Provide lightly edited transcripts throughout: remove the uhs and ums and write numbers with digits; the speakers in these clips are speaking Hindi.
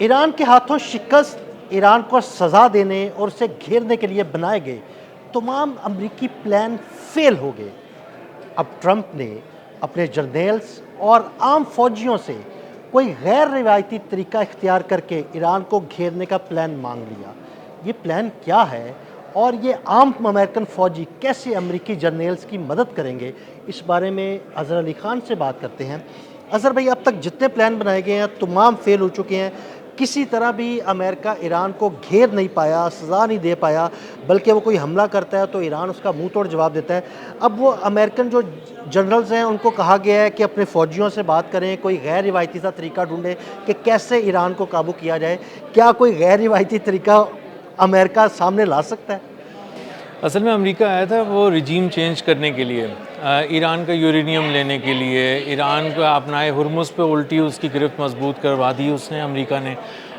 ईरान के हाथों शिकस्त ईरान को सज़ा देने और उसे घेरने के लिए बनाए गए तमाम अमरीकी प्लान फेल हो गए। अब ट्रंप ने अपने जर्नेल्स और आम फौजियों से कोई गैर रिवायती तरीका इख्तियार करके ईरान को घेरने का प्लान मांग लिया। ये प्लान क्या है और ये आम अमेरिकन फ़ौजी कैसे अमरीकी जर्नेल्स की मदद करेंगे, इस बारे में अज़हर अली ख़ान से बात करते हैं। अज़हर भाई, अब तक जितने प्लान बनाए गए हैं तमाम फेल हो चुके हैं। किसी तरह भी अमेरिका ईरान को घेर नहीं पाया, सज़ा नहीं दे पाया, बल्कि वो कोई हमला करता है तो ईरान उसका मुंह तोड़ जवाब देता है। अब वो अमेरिकन जो जनरल्स हैं उनको कहा गया है कि अपने फ़ौजियों से बात करें, कोई गैर रिवायती सा तरीका ढूंढें कि कैसे ईरान को काबू किया जाए। क्या कोई गैर रिवायती तरीका अमेरिका सामने ला सकता है? असल में अमेरिका आया था वो रिजीम चेंज करने के लिए, ईरान का यूरेनियम लेने के लिए। ईरान को अपनाए हुर्मुज़ पे उल्टी उसकी गिरफ्त मजबूत करवा दी उसने, अमेरिका ने,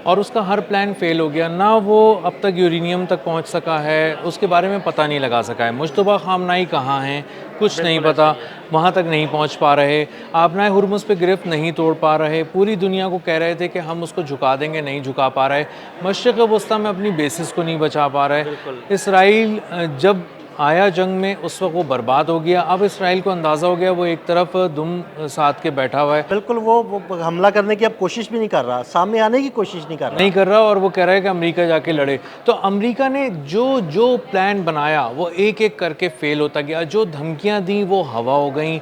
और उसका हर प्लान फेल हो गया। ना वो अब तक यूरेनियम तक पहुंच सका है, उसके बारे में पता नहीं लगा सका है। मुश्तबा खामनाई कहाँ हैं कुछ नहीं पता, वहाँ तक नहीं पहुँच पा रहे। अपनाए हुर्मुज़ पे गिरफ्त नहीं तोड़ पा रहे। पूरी दुनिया को कह रहे थे कि हम उसको झुका देंगे, नहीं झुका पा रहे। मशरिक़ वस्ता में अपनी बेसिस को नहीं बचा पा रहे। इसराइल जब आया जंग में उस वक्त वो बर्बाद हो गया। अब इसराइल को अंदाज़ा हो गया वो एक तरफ दुम साध के बैठा हुआ है, बिल्कुल, वो हमला करने की अब कोशिश भी नहीं कर रहा, सामने आने की कोशिश नहीं कर नहीं रहा। कर रहा, और वो कह रहा है कि अमेरिका जाके लड़े। तो अमेरिका ने जो जो प्लान बनाया वो एक एक करके फेल होता गया। जो धमकियां दी वो हवा हो गई।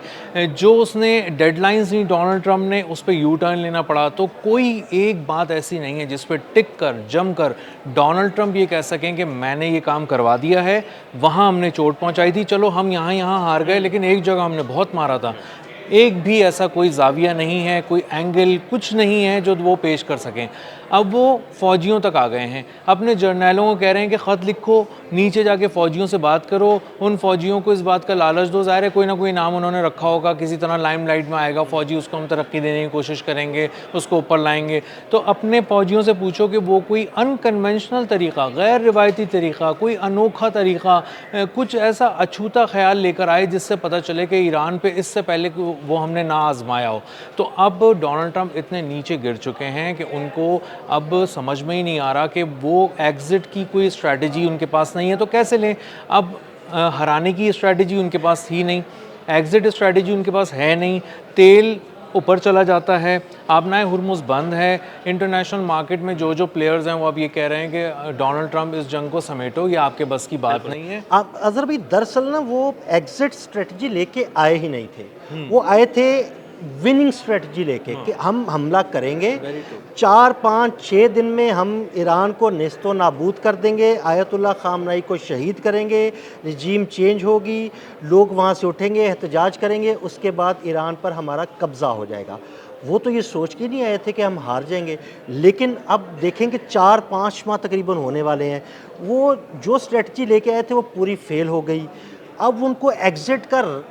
जो उसने डेडलाइंस दी डोनाल्ड ट्रंप ने, उस पर यू टर्न लेना पड़ा। तो कोई एक बात ऐसी नहीं है जिस पर टिक कर जम कर डोनाल्ड ट्रंप ये कह सकें कि मैंने ये काम करवा दिया है। वहाँ हमने चोट पहुँचाई थी, चलो हम यहाँ हार गए, लेकिन एक जगह हमने बहुत मारा था। एक भी ऐसा कोई जाविया नहीं है, कोई एंगल कुछ नहीं है जो वो पेश कर सकें। अब वो फ़ौजियों तक आ गए हैं, अपने जर्नैलों को कह रहे हैं कि ख़त लिखो, नीचे जाके फ़ौजियों से बात करो, उन फ़ौजियों को इस बात का लालच दो। ज़ाहिर है कोई ना कोई नाम उन्होंने रखा होगा, किसी तरह लाइमलाइट में आएगा फ़ौजी, उसको हम तरक्की देने की कोशिश करेंगे, उसको ऊपर लाएंगे। तो अपने फ़ौजियों से पूछो कि वो कोई अनकन्वेंशनल तरीक़ा, गैर रिवायती तरीक़ा, कोई अनोखा तरीक़ा, कुछ ऐसा अछूता ख्याल लेकर आए जिससे पता चले कि ईरान पे इससे पहले वो हमने ना आजमाया हो। तो अब डोनाल्ड ट्रंप इतने नीचे गिर चुके हैं कि उनको अब समझ में ही नहीं आ रहा कि वो एग्ज़िट की कोई स्ट्रैटेजी उनके पास नहीं है तो कैसे लें। अब हराने की स्ट्रैटेजी उनके पास थी नहीं, एग्ज़िट स्ट्रैटेजी उनके पास है नहीं, तेल ऊपर चला जाता है, आबनाए हुर्मुज़ बंद है। इंटरनेशनल मार्केट में जो जो प्लेयर्स हैं वो अब ये कह रहे हैं कि डोनाल्ड ट्रंप इस जंग को समेटो, ये आपके बस की बात नहीं है। आप अज़हर भाई, दरअसल ना वो एग्जिट स्ट्रेटजी लेके आए ही नहीं थे। वो आए थे विनिंग स्ट्रेटजी लेके कि हम हमला करेंगे, 4 5 6 दिन में हम ईरान को नेस्तो नाबूद कर देंगे, आयतुल्ला खामनाई को शहीद करेंगे, रिजीम चेंज होगी, लोग वहाँ से उठेंगे, एहतजाज करेंगे, उसके बाद ईरान पर हमारा कब्ज़ा हो जाएगा। वो तो ये सोच के नहीं आए थे कि हम हार जाएंगे। लेकिन अब देखेंगे 4 5 माह तकरीबन होने वाले हैं, वो जो स्ट्रेटजी लेके आए थे वो पूरी फेल हो गई। अब उनको एग्जिट कर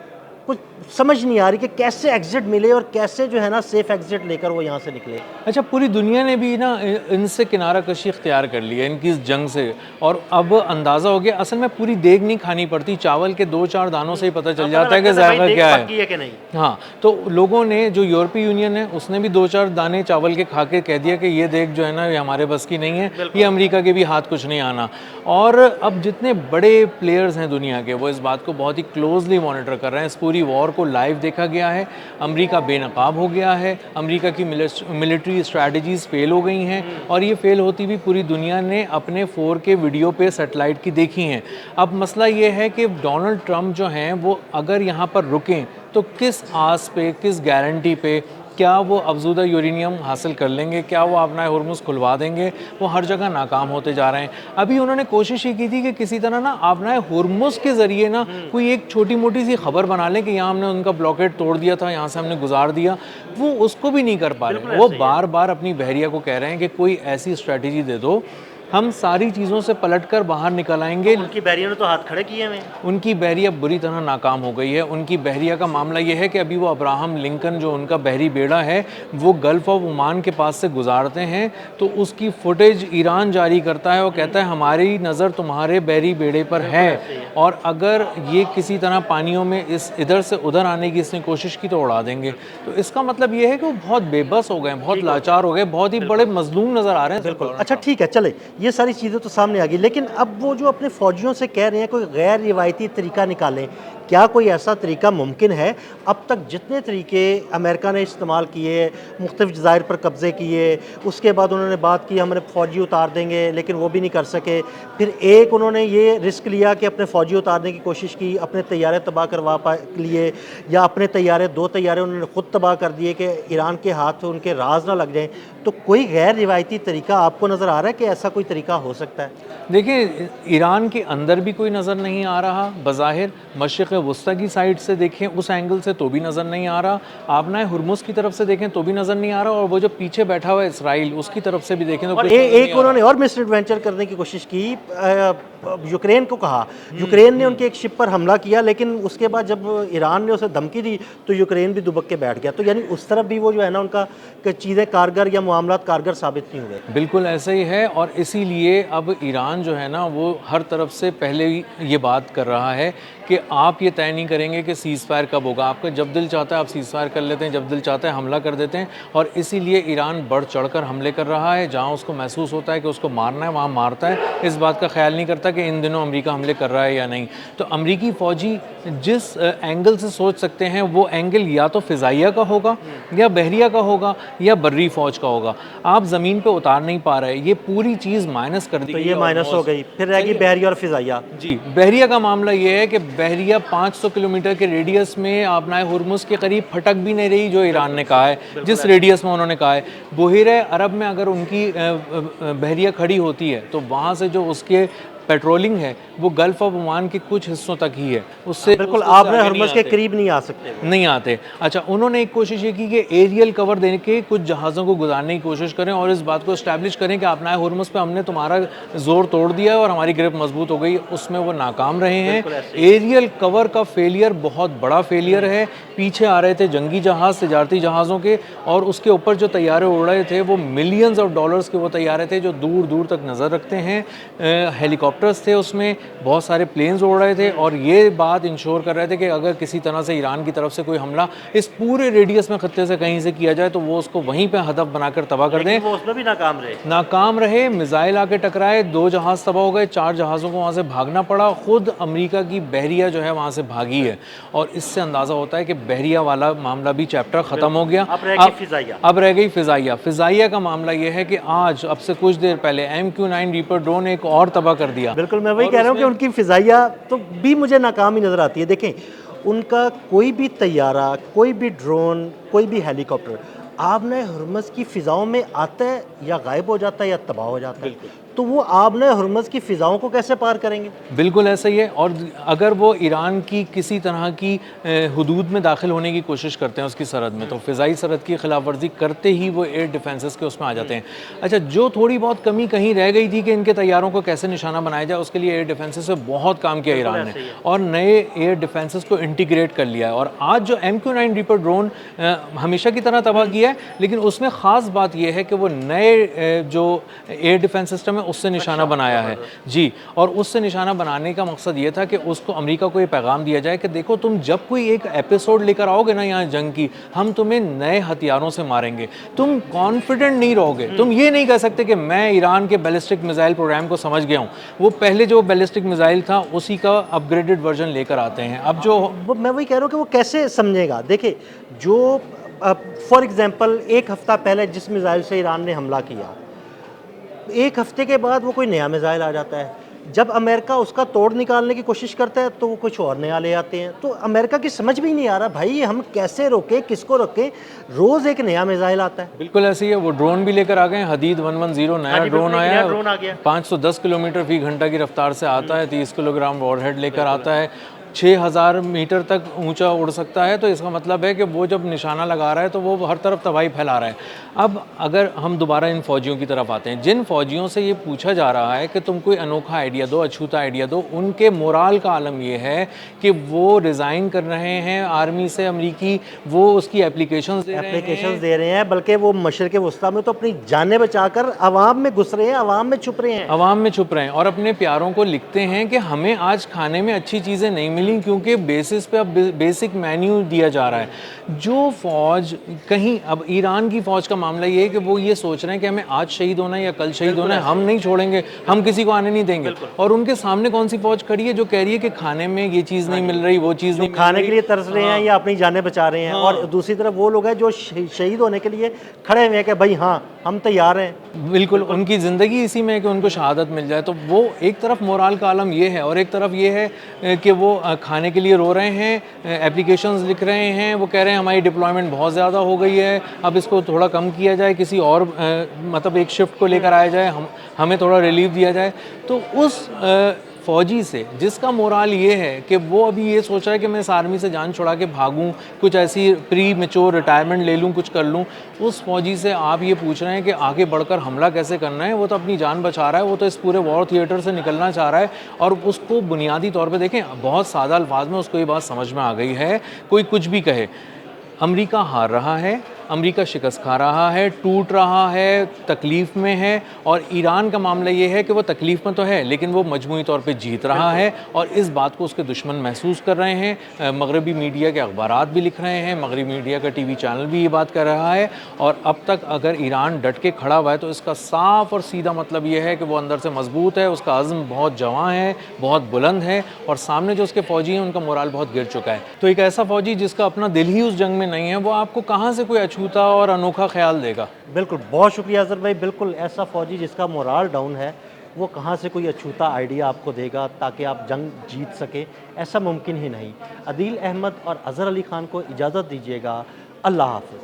कुछ समझ नहीं आ रही कि कैसे एग्जिट मिले और कैसे जो है ना सेफ एग्जिट लेकर वो यहाँ से निकले। अच्छा, पूरी दुनिया ने भी ना इनसे किनारा कशी इख्तियार कर लिया इनकी इस जंग से, और अब अंदाज़ा हो गया असल में पूरी देग नहीं खानी पड़ती, चावल के 2 4 दानों से ही पता चल जाता है कि जायका क्या है कि नहीं। हाँ, तो लोगों ने, जो यूरोपीय यूनियन है उसने भी 2 4 दाने चावल के खा के कह दिया कि ये देग जो है ना ये हमारे बस की नहीं है, ये अमेरिका के भी हाथ कुछ नहीं आना। और अब जितने बड़े प्लेयर्स हैं दुनिया के वो इस बात को बहुत ही क्लोजली मॉनिटर कर रहे हैं। इस पूरी वॉर को लाइव देखा गया है। अमेरिका बेनकाब हो गया है, अमेरिका की मिलिट्री स्ट्रैटेजीज फेल हो गई हैं, और ये फेल होती भी पूरी दुनिया ने अपने 4K वीडियो पे सैटेलाइट की देखी हैं। अब मसला ये है कि डोनाल्ड ट्रंप जो हैं वो अगर यहाँ पर रुकें तो किस आस पे, किस गारंटी पे, क्या वो अफजूदा यूरेनियम हासिल कर लेंगे, क्या वो अपना हुर्मुज़ खुलवा देंगे? वो हर जगह नाकाम होते जा रहे हैं। अभी उन्होंने कोशिश ये की थी कि किसी तरह ना अपना हुर्मुज़ के ज़रिए ना कोई एक छोटी मोटी सी खबर बना लें कि यहाँ हमने उनका ब्लॉकेट तोड़ दिया था, यहाँ से हमने गुजार दिया। वो उसको भी नहीं कर पा रहे। वो बार बार अपनी बहरिया को कह रहे हैं कि कोई ऐसी स्ट्रैटेजी दे दो हम सारी चीज़ों से पलटकर बाहर निकल आएंगे। उनकी बैरियर ने तो हाथ खड़े किए हुए हैं। उनकी बहरिया बुरी तरह नाकाम हो गई है। उनकी बहरिया का मामला ये है कि अभी वो अब्राहम लिंकन जो उनका बहरी बेड़ा है वो गल्फ़ ऑफ ओमान के पास से गुजारते हैं, तो उसकी फुटेज ईरान जारी करता है और कहता है हमारी नज़र तुम्हारे बहरी बेड़े पर है, और अगर ये किसी तरह पानियों में इस इधर से उधर आने की इसने कोशिश की तो उड़ा देंगे। तो इसका मतलब ये है कि वो बहुत बेबस हो गए, बहुत लाचार हो गए, बहुत ही बड़े मजलूम नज़र आ रहे हैं। बिल्कुल। अच्छा ठीक है, चले ये सारी चीज़ें तो सामने आ गई, लेकिन अब वो जो अपने फ़ौजियों से कह रहे हैं कोई गैर रिवायती तरीका निकालें, क्या कोई ऐसा तरीका मुमकिन है? अब तक जितने तरीके अमेरिका ने इस्तेमाल किए, मुख्तलिफ जज़ायर पर कब्ज़े किए, उसके बाद उन्होंने बात की हमारे फ़ौजी उतार देंगे, लेकिन वो भी नहीं कर सके। फिर एक उन्होंने ये रिस्क लिया कि अपने फ़ौजी उतारने की कोशिश की, अपने तैयारे तबाह करवा लिए, या अपने तैयारे 2 तैयारे उन्होंने ख़ुद तबाह कर दिए कि ईरान के हाथ उनके राज ना लग जाएँ। तो कोई गैर रिवायती तरीका आपको नज़र आ रहा है कि ऐसा कोई तरीका हो सकता है? देखिए, ईरान के अंदर भी कोई नज़र नहीं आ रहा बज़ाहिर, मशरिक़ वस्ता की साइड से देखें उस एंगल से तो भी नज़र नहीं आ रहा, आबनाए हुर्मुज़ की तरफ से देखें तो भी नज़र नहीं आ रहा, और वो जो पीछे बैठा हुआ है इसराइल उसकी तरफ से भी देखें तो और कुछ नज़र नहीं एक आ उन्होंने और मिस एडवेंचर करने की कोशिश की, यूक्रेन को कहा, यूक्रेन ने उनके एक शिप पर हमला किया, लेकिन उसके बाद जब ईरान ने उसे धमकी दी तो यूक्रेन भी दुबक के बैठ गया। तो यानी उस तरफ भी वो जो है ना उनका चीज़ें कारगर या मामलात कारगर साबित नहीं हुए। बिल्कुल ऐसा ही है, और इसीलिए अब ईरान जो है ना वो हर तरफ से पहले ही ये बात कर रहा है कि आप ये तय नहीं करेंगे कि सीज़ फायर कब होगा, आपका जब दिल चाहता है आप सीज़ फायर कर लेते हैं, जब दिल चाहता है हमला कर देते हैं, और इसीलिए ईरान बढ़ चढ़कर हमले कर रहा है। जहाँ उसको महसूस होता है कि उसको मारना है वहाँ मारता है, इस बात का ख्याल नहीं करता कि इन दिनों अमेरिका हमले कर रहा है या नहीं। तो अमेरिकी फ़ौजी जिस एंगल से सोच सकते हैं वो एंगल या तो फ़िज़ाइया का होगा, या बहरिया का होगा, या बर्री फ़ौज का होगा। आप ज़मीन पे उतार नहीं पा रहे, ये पूरी चीज़ माइनस कर दी तो गई ये है माइनस हो almost। गई, फिर रहेगी बहरिया और फ़िज़ाइया। जी, बहरिया का मामला ये है कि बहरिया 500 किलोमीटर के रेडियस में आबनाए हुर्मुज़ के करीब फटक भी नहीं रही जो ईरान ने कहा है, जिस रेडियस में उन्होंने कहा है। बहीरे अरब में अगर उनकी बहरिया खड़ी होती है तो वहाँ से जो उसके पेट्रोलिंग है वो गल्फ़ ऑफ ओमान के कुछ हिस्सों तक ही है, उससे बिल्कुल उससे आपने आगे नहीं हरमज़ के आते। करीब नहीं आ सकते वो। नहीं आते। अच्छा, उन्होंने एक कोशिश ये की कि एरियल कवर देने के कुछ जहाज़ों को गुजारने की कोशिश करें और इस बात को इस्टेब्लिश करें कि आपनाए हुर्मुज़ पे हमने तुम्हारा ज़ोर तोड़ दिया है और हमारी ग्रिप मजबूत हो गई। उसमें वो नाकाम रहे हैं। एरियल कवर का फेलियर बहुत बड़ा फेलियर है। पीछे आ रहे थे जंगी जहाज़, तिजारती जहाज़ों के, और उसके ऊपर जो तैयारे उड़ रहे थे वो मिलियंस ऑफ डॉलर्स के वो तैयारे थे जो दूर दूर तक नज़र रखते हैं। हेलीकॉप्टर्स थे उसमें, बहुत सारे प्लेन्स उड़ रहे थे, और ये बात इंश्योर कर रहे थे कि अगर किसी तरह से ईरान की तरफ से कोई हमला इस पूरे रेडियस में खत्ते से कहीं से किया जाए तो वो उसको वहीं पे हदफ बनाकर तबाह कर दें। वो उसमें भी नाकाम रहे। नाकाम रहे, मिसाइल आके टकराए, 2 जहाज़ तबाह हो गए, 4 जहाज़ों को वहाँ से भागना पड़ा। खुद अमेरिका की बहरिया जो है वहाँ से भागी है, और इससे अंदाज़ा होता है कि बहरिया वाला मामला भी चैप्टर ख़त्म हो गया। अब रह गई फ़िज़ाइया। अब रह गई फ़िज़ाइया। फ़िज़ाइया का मामला ये है कि आज अब से कुछ देर पहले MQ-9 रीपर ड्रोन एक और तबाह कर दिया। बिल्कुल, मैं वही कह रहा हूँ कि उनकी फ़िज़ाइया तो भी मुझे नाकाम ही नज़र आती है। देखें, उनका कोई भी तैयारा, कोई भी ड्रोन, कोई भी हेलीकॉप्टर आबने हुर्मुज़ की फ़िज़ाओं में आता है या गायब हो जाता है या तबाह हो जाता है। तो वो आबने हुर्मुज़ की फ़िज़ाओं को कैसे पार करेंगे? बिल्कुल ऐसा ही है, और अगर वो ईरान की किसी तरह की हुदूद में दाखिल होने की कोशिश करते हैं उसकी सरहद में, तो फ़िज़ाई सरहद की खिलाफ वर्जी करते ही वो एयर डिफेंसेस के उसमें आ जाते हैं। अच्छा, जो थोड़ी बहुत कमी कहीं रह गई थी कि इनके तैयारों को कैसे निशाना बनाया जाए, उसके लिए एयर डिफेंसेस से बहुत काम किया ईरान ने, और नए एयर डिफेंसेस को इंटीग्रेट कर लिया है। और आज जो MQ-9 रीपर ड्रोन हमेशा की तरह तबाह किया है, लेकिन उसमें ख़ास बात यह है कि वो नए जो एयर डिफेंस सिस्टम है उससे निशाना बनाया है जी। और उससे निशाना बनाने का मकसद ये था कि उसको अमेरिका को ये पैगाम दिया जाए कि देखो, तुम जब कोई एक एपिसोड लेकर आओगे ना यहाँ जंग की, हम तुम्हें नए हथियारों से मारेंगे। तुम कॉन्फिडेंट नहीं रहोगे, तुम ये नहीं कह सकते कि मैं ईरान के बैलिस्टिक मिसाइल प्रोग्राम को समझ गया हूँ। वो पहले जो बैलिस्टिक मिसाइल था उसी का अपग्रेडेड वर्जन लेकर आते हैं। अब जो मैं वही कह रहा हूँ कि वो कैसे समझेगा। देखिए, जो फॉर एग्जांपल एक हफ़्ता पहले जिस मिसाइल से ईरान ने हमला किया, एक हफ्ते के बाद वो कोई नया मिसाइल आ जाता है। जब अमेरिका उसका तोड़ निकालने की कोशिश करता है तो वो कुछ और नया ले आते हैं। तो अमेरिका की समझ भी नहीं आ रहा भाई, हम कैसे रोकें, किसको रोकें, रोज़ एक नया मिसाइल आता है। बिल्कुल ऐसे ही है। वो ड्रोन भी लेकर आ गए, हदीद 110 नया ड्रोन आया है, 510 किलोमीटर फी घंटा की रफ्तार से आता है, 30 किलोग्राम वॉरहेड लेकर आता है। 6000 मीटर तक ऊंचा उड़ सकता है, तो इसका मतलब है कि वो जब निशाना लगा रहा है तो वो हर तरफ तबाही फैला रहा है। अब अगर हम दोबारा इन फ़ौजियों की तरफ आते हैं, जिन फ़ौजियों से ये पूछा जा रहा है कि तुम कोई अनोखा आइडिया दो, अछूता आइडिया दो, उनके मोराल का आलम ये है कि वो रिज़ाइन कर रहे हैं आर्मी से अमरीकी, वो उसकी एप्लीकेशंस दे रहे हैं, बल्कि वो मशरिक़ वस्ता में तो अपनी जानें बचाकर अवाम में घुस रहे हैं, अवाम में छुप रहे हैं। अवाम में छुप रहे हैं और अपने प्यारों को लिखते हैं कि हमें आज खाने में अच्छी चीज़ें नहीं मिली क्योंकि बेसिस पे अब बेसिक मेन्यू दिया जा रहा है। जो फ़ौज कहीं, अब ईरान की फ़ौज का मामला ये है कि वो ये सोच रहे हैं कि हमें आज शहीद होना है या कल शहीद होना है, हम नहीं छोड़ेंगे, हम किसी को आने नहीं देंगे। और उनके सामने कौन सी फ़ौज खड़ी है जो कह रही है कि खाने में ये चीज़ नहीं मिल रही, वो चीज़ नहीं मिल खाने रही। के लिए तरस रहे हैं या अपनी जानें बचा रहे हैं, और दूसरी तरफ वो लोग हैं जो शहीद होने के लिए खड़े हुए हैं कि भाई हाँ हम तैयार हैं। बिल्कुल, उनकी ज़िंदगी इसी में है कि उनको शहादत मिल जाए। तो वो एक तरफ मोराल का आलम ये है और एक तरफ ये है कि वो खाने के लिए रो रहे हैं, एप्लीकेशंस लिख रहे हैं, वो कह रहे हैं हमारी डिप्लॉयमेंट बहुत ज़्यादा हो गई है, अब इसको थोड़ा कम किया जाए, किसी और मतलब एक शिफ्ट को लेकर आया जाए, हमें थोड़ा रिलीफ दिया जाए। तो उस फ़ौजी से जिसका मोराल ये है कि वो अभी ये सोच रहा है कि मैं इस आर्मी से जान छुड़ा के भागूं, कुछ ऐसी प्री मैच्योर रिटायरमेंट ले लूं, कुछ कर लूं, उस फ़ौजी से आप ये पूछ रहे हैं कि आगे बढ़कर हमला कैसे करना है। वो तो अपनी जान बचा रहा है, वो तो इस पूरे वॉर थिएटर से निकलना चाह रहा है। और उसको बुनियादी तौर पे देखें, बहुत सादा अल्फाज में उसको ये बात समझ में आ गई है, कोई कुछ भी कहे, अमेरिका हार रहा है, अमेरिका शिकस्त खा रहा है, टूट रहा है, तकलीफ़ में है। और ईरान का मामला ये है कि वो तकलीफ़ में तो है लेकिन वो मजमूई तौर पे जीत रहा है और इस बात को उसके दुश्मन महसूस कर रहे हैं। मगरबी मीडिया के अखबारात भी लिख रहे हैं, मगरबी मीडिया का टीवी चैनल भी ये बात कर रहा है। और अब तक अगर ईरान डट के खड़ा हुआ है तो इसका साफ और सीधा मतलब ये है कि वो अंदर से मजबूत है, उसका अज़्म बहुत जवां है, बहुत बुलंद है और सामने जो उसके फ़ौजी हैं उनका मोराल बहुत गिर चुका है। तो एक ऐसा फ़ौजी जिसका अपना दिल ही उस जंग में नहीं है, वो आपको कहाँ से कोई अछूता और अनोखा ख्याल देगा। बिल्कुल, बहुत शुक्रिया अज़हर भाई। बिल्कुल, ऐसा फ़ौजी जिसका मोराल डाउन है वो कहाँ से कोई अछूता आइडिया आपको देगा ताकि आप जंग जीत सके, ऐसा मुमकिन ही नहीं। अदील अहमद और अज़हर अली ख़ान को इजाज़त दीजिएगा। अल्लाह हाफ़िज़।